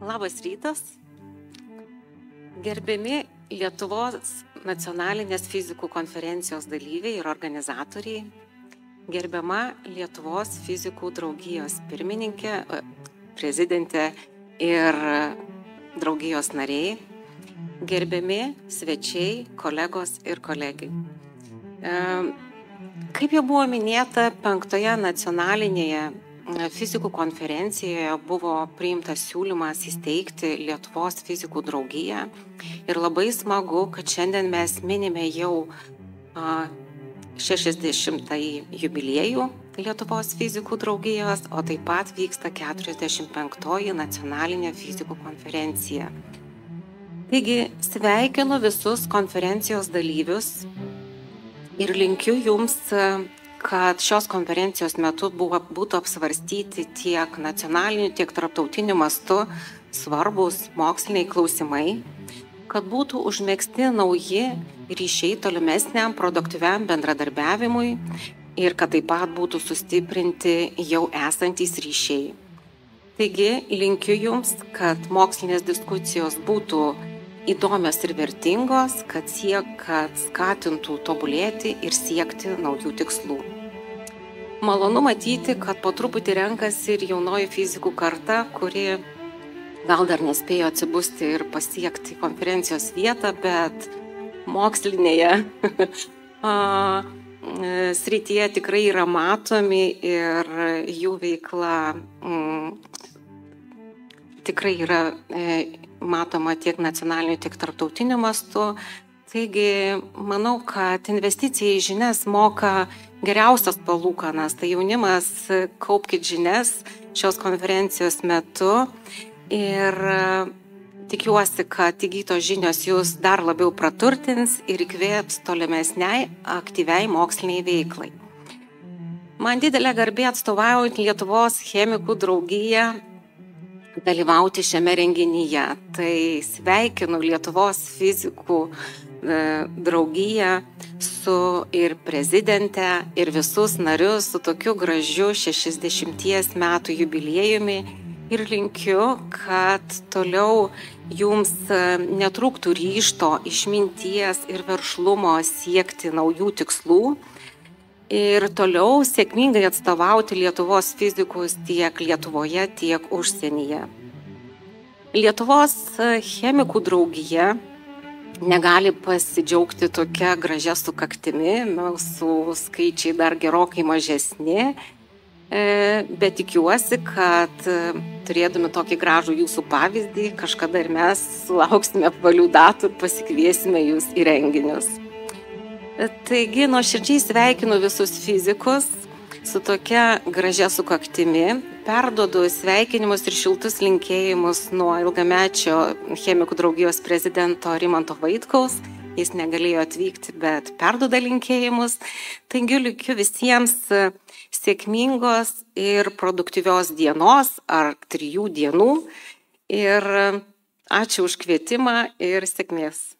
Labas rytas. Gerbiami Lietuvos nacionalinės fizikų konferencijos dalyviai ir organizatoriai, gerbiama Lietuvos fizikų draugijos pirmininkė, prezidentė ir draugijos nariai, gerbiami svečiai, kolegos ir kolegai. Kaip jau buvo minėta, 5 nacionalinėje fizikų konferencijoje buvo priimtas siūlymas įsteigti Lietuvos fizikų draugiją ir labai smagu, kad šiandien mes minime jau 60-ąjį jubiliejų Lietuvos fizikų draugijos, o taip pat vyksta 45-oji nacionalinė fizikų konferencija. Taigi sveikinu visus konferencijos dalyvius ir linkiu jums, kad šios konferencijos metu būtų apsvarstyti tiek nacionaliniu, tiek tarptautiniu mastu svarbus moksliniai klausimai, kad būtų užmegzti nauji ryšiai tolimesniam produktyviam bendradarbiavimui ir kad taip pat būtų sustiprinti jau esantys ryšiai. Taigi linkiu jums, kad mokslinės diskusijos būtų įdomios ir vertingos, kad skatintų tobulėti ir siekti naujų tikslų. Malonu matyti, kad po truputį renkasi ir jaunoji fizikų karta, kuri gal dar nespėjo atsibusti ir pasiekti konferencijos vietą, bet mokslinėje srityje tikrai yra matomi ir jų veikla tikrai yra matoma tiek nacionaliniu, tiek tarptautiniu mastu. Taigi, manau, kad investicija į žinias moka geriausias palūkanas. Tai jaunimas, kaupkit žinias šios konferencijos metu ir tikiuosi, kad įgytos žinios jūs dar labiau praturtins ir įkvėps tolimesniai aktyviai moksliniai veiklai. Man didelė garbė atstovaujant Lietuvos chemikų draugiją dalyvauti šiame renginyje. Tai sveikinu Lietuvos fizikų draugiją su ir prezidente, ir visus narius su tokiu gražiu 60 metų jubiliejumi ir linkiu, kad toliau jums netrūktų ryžto, išminties ir veržlumo siekti naujų tikslų ir toliau sėkmingai atstovauti Lietuvos fizikus tiek Lietuvoje, tiek užsienyje. Lietuvos chemikų draugija negali pasidžiaugti tokia gražia sukaktimi, mūsų skaičiai dar gerokai mažesni, bet tikiuosi, kad turėdami tokį gražų jūsų pavyzdį, kažkada ir mes sulauksime apvalių datų ir pasikviesime jūs į renginius. Taigi, nuoširdžiai sveikinu visus fizikus su tokia gražia sukaktimi. Perduodu sveikinimus ir šiltus linkėjimus nuo ilgamečio chemikų draugijos prezidento Rimanto Vaitkaus. Jis negalėjo atvykti, bet perduoda linkėjimus. Taigi linkiu visiems sėkmingos ir produktyvios dienos ar 3 dienų. Ir ačiū už kvietimą ir sėkmės.